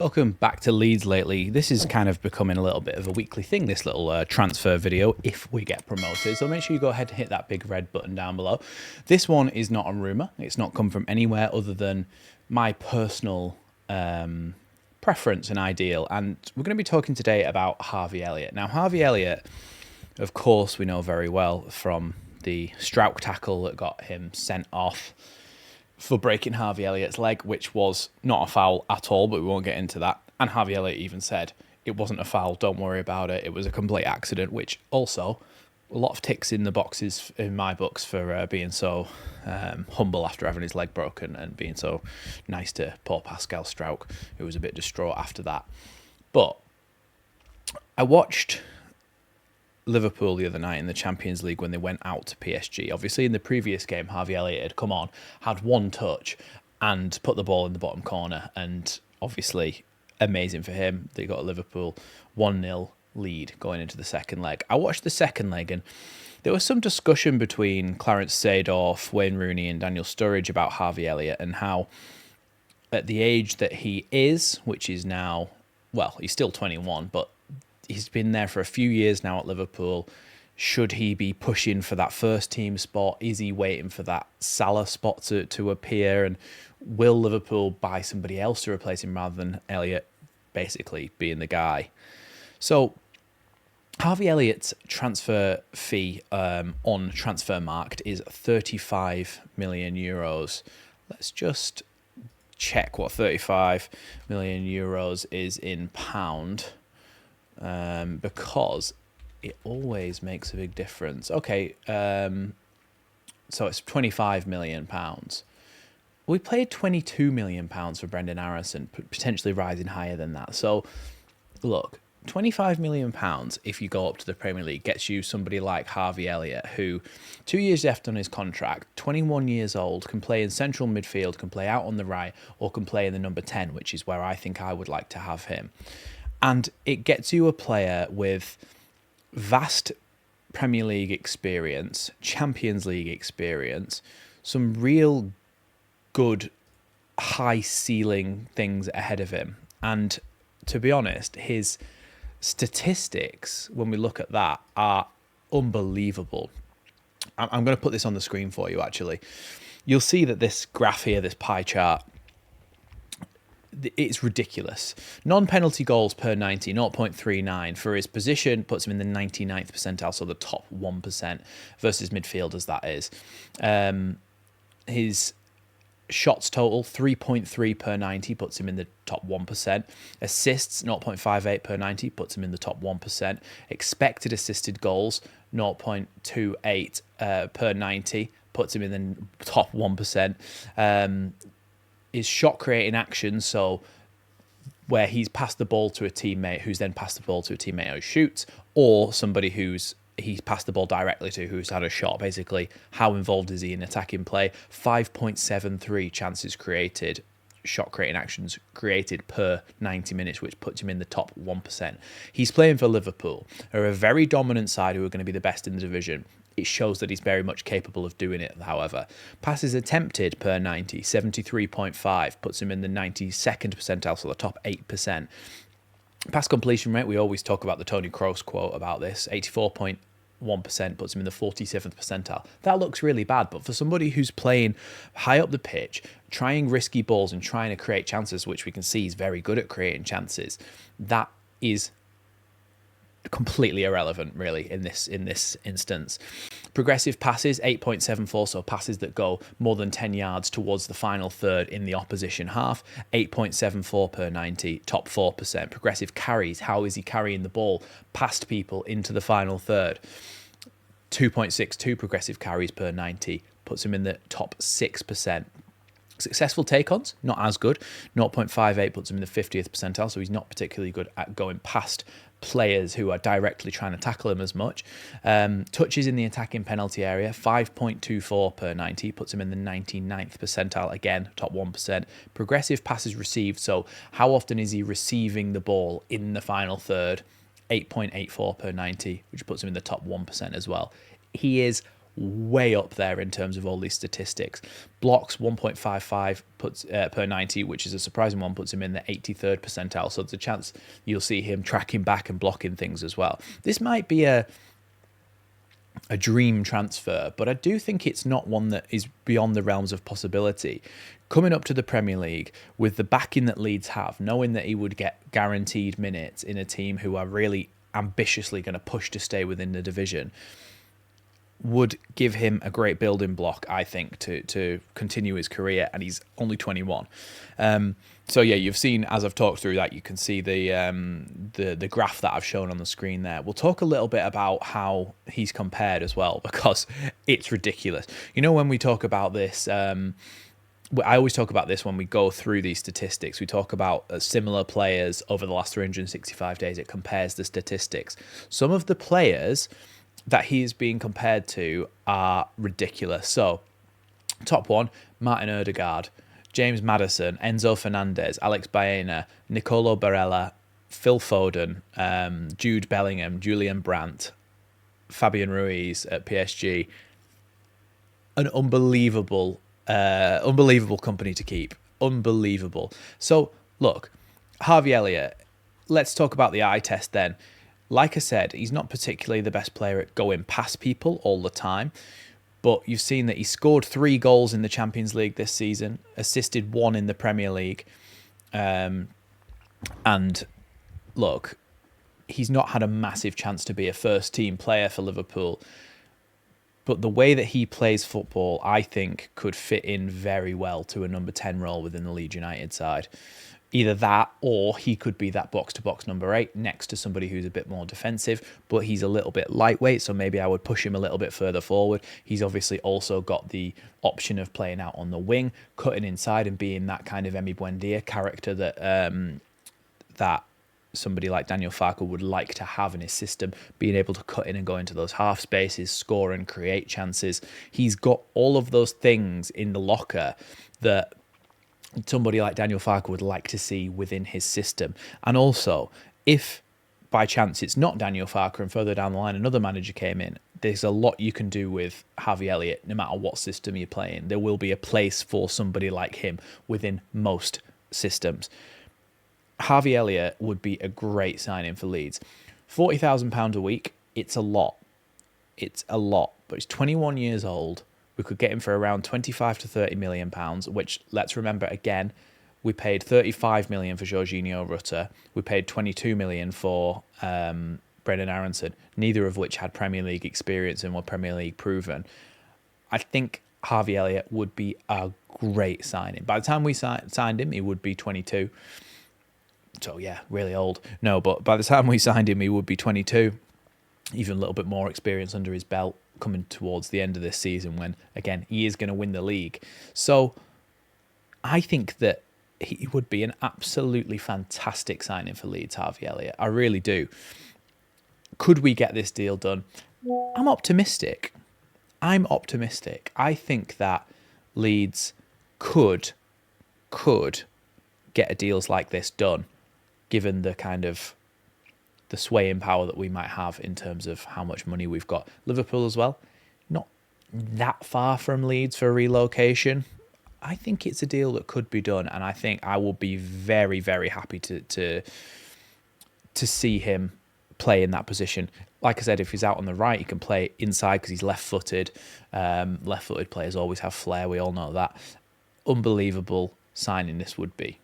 Welcome back to Leeds Lately. This is kind of becoming a little bit of a weekly thing, this little transfer video, if we get promoted. So make sure you go ahead and hit that big red button down below. This one is not a rumour. It's not come from anywhere other than my personal preference and ideal. And we're going to be talking today about Harvey Elliott. Now, Harvey Elliott, of course, we know very well from the Strauch tackle that got him sent off for breaking Harvey Elliott's leg, which was not a foul at all, but we won't get into that. And Harvey Elliott even said, it wasn't a foul, don't worry about it, it was a complete accident, which also, a lot of ticks in the boxes in my books for being so humble after having his leg broken and being so nice to poor Pascal Strauch, who was a bit distraught after that. But I watched Liverpool the other night in the Champions League when they went out to PSG. Obviously, in the previous game, Harvey Elliott had come on, had one touch, and put the ball in the bottom corner. And obviously, amazing for him. They got a Liverpool 1-0 lead going into the second leg. I watched the second leg, and there was some discussion between Clarence Seedorf, Wayne Rooney, and Daniel Sturridge about Harvey Elliott and how, at the age that he is, which is now, well, he's still 21, but he's been there for a few years now at Liverpool. Should he be pushing for that first team spot? Is he waiting for that Salah spot to appear? And will Liverpool buy somebody else to replace him rather than Elliott basically being the guy? So Harvey Elliott's transfer fee on Transfermarkt is 35 million euros. Let's just check what 35 million euros is in pound. Because it always makes a big difference. Okay, so it's £25 million. We paid £22 million for Brendan Harrison, potentially rising higher than that. So, look, £25 million, if you go up to the Premier League, gets you somebody like Harvey Elliott, who 2 years left on his contract, 21 years old, can play in central midfield, can play out on the right, or can play in the number 10, which is where I think I would like to have him. And it gets you a player with vast Premier League experience, Champions League experience, some real good high ceiling things ahead of him. And to be honest, his statistics, when we look at that, are unbelievable. I'm going to put this on the screen for you, actually. You'll see that this graph here, this pie chart, it's ridiculous. Non-penalty goals per 90, 0.39 for his position, puts him in the 99th percentile, so the top 1% versus midfielders, that is. His shots total, 3.3 per 90, puts him in the top 1%. Assists, 0.58 per 90, puts him in the top 1%. Expected assisted goals, 0.28 per 90, puts him in the top 1%. Is shot creating action, so where he's passed the ball to a teammate who's then passed the ball to a teammate who shoots, or somebody who's he's passed the ball directly to who's had a shot. Basically, how involved is he in attacking play? 5.73 chances created, shot creating actions created per 90 minutes, which puts him in the top 1%. He's playing for Liverpool, who are a very dominant side who are going to be the best in the division. It shows that he's very much capable of doing it, however. Passes attempted per 90, 73.5, puts him in the 92nd percentile, so the top 8%. Pass completion rate, we always talk about the Tony Kroos quote about this, 84.1%, puts him in the 47th percentile. That looks really bad, but for somebody who's playing high up the pitch, trying risky balls and trying to create chances, which we can see he's very good at creating chances, that is completely irrelevant, really, in this instance. Progressive passes, 8.74, so passes that go more than 10 yards towards the final third in the opposition half, 8.74 per 90, top 4%. Progressive carries, how is he carrying the ball past people into the final third? 2.62 progressive carries per 90, puts him in the top 6%. Successful take-ons, not as good. 0.58 puts him in the 50th percentile, so he's not particularly good at going past players who are directly trying to tackle him as much. Touches in the attacking penalty area, 5.24 per 90, puts him in the 99th percentile, again, top 1%. Progressive passes received, so how often is he receiving the ball in the final third? 8.84 per 90, which puts him in the top 1% as well. He is way up there in terms of all these statistics. Blocks 1.55 puts per 90, which is a surprising one, puts him in the 83rd percentile. So there's a chance you'll see him tracking back and blocking things as well. This might be a dream transfer, but I do think it's not one that is beyond the realms of possibility. Coming up to the Premier League with the backing that Leeds have, knowing that he would get guaranteed minutes in a team who are really ambitiously going to push to stay within the division, would give him a great building block, I think, to continue his career, and he's only 21. So yeah, you've seen, as I've talked through that, you can see the graph that I've shown on the screen there. We'll talk a little bit about how he's compared as well, because it's ridiculous. You know, when we talk about this, I always talk about this when we go through these statistics. We talk about similar players over the last 365 days. It compares the statistics. Some of the players that he is being compared to are ridiculous. So, top one, Martin Odegaard, James Maddison, Enzo Fernandez, Alex Baena, Nicolo Barella, Phil Foden, Jude Bellingham, Julian Brandt, Fabian Ruiz at PSG. An unbelievable company to keep. Unbelievable. So, look, Harvey Elliott, let's talk about the eye test then. Like I said, he's not particularly the best player at going past people all the time, but you've seen that he scored 3 goals in the Champions League this season, assisted 1 in the Premier League. And look, he's not had a massive chance to be a first-team player for Liverpool, but the way that he plays football, I think, could fit in very well to a number 10 role within the Leeds United side. Either that, or he could be that box-to-box number 8 next to somebody who's a bit more defensive, but he's a little bit lightweight, so maybe I would push him a little bit further forward. He's obviously also got the option of playing out on the wing, cutting inside and being that kind of Emi Buendia character that somebody like Daniel Farke would like to have in his system, being able to cut in and go into those half spaces, score and create chances. He's got all of those things in the locker that somebody like Daniel Farke would like to see within his system. And also, if by chance it's not Daniel Farke and further down the line another manager came in, there's a lot you can do with Harvey Elliott no matter what system you're playing. There will be a place for somebody like him within most systems. Harvey Elliott would be a great signing for Leeds. £40,000 a week, it's a lot. It's a lot, but he's 21 years old. We could get him for around 25 to 30 million pounds, which, let's remember again, we paid 35 million for Jorginho Rutter. We paid 22 million for Brendan Aronson, neither of which had Premier League experience and were Premier League proven. I think Harvey Elliott would be a great signing. By the time we signed him, he would be 22. So yeah, really old. No, but by the time we signed him, he would be 22. Even a little bit more experience under his belt coming towards the end of this season when, again, he is going to win the league. So I think that he would be an absolutely fantastic signing for Leeds, Harvey Elliott. I really do. Could we get this deal done? I'm optimistic. I think that Leeds could get a deals like this done, given the kind of the swaying power that we might have in terms of how much money we've got. Liverpool as well, not that far from Leeds for relocation. I think it's a deal that could be done, and I think I will be very, very happy to see him play in that position. Like I said, if he's out on the right, he can play inside because he's left-footed. Left-footed players always have flair. We all know that. Unbelievable signing this would be.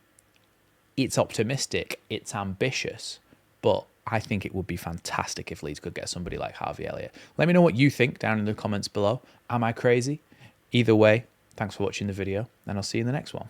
It's optimistic. It's ambitious, but I think it would be fantastic if Leeds could get somebody like Harvey Elliott. Let me know what you think down in the comments below. Am I crazy? Either way, thanks for watching the video, and I'll see you in the next one.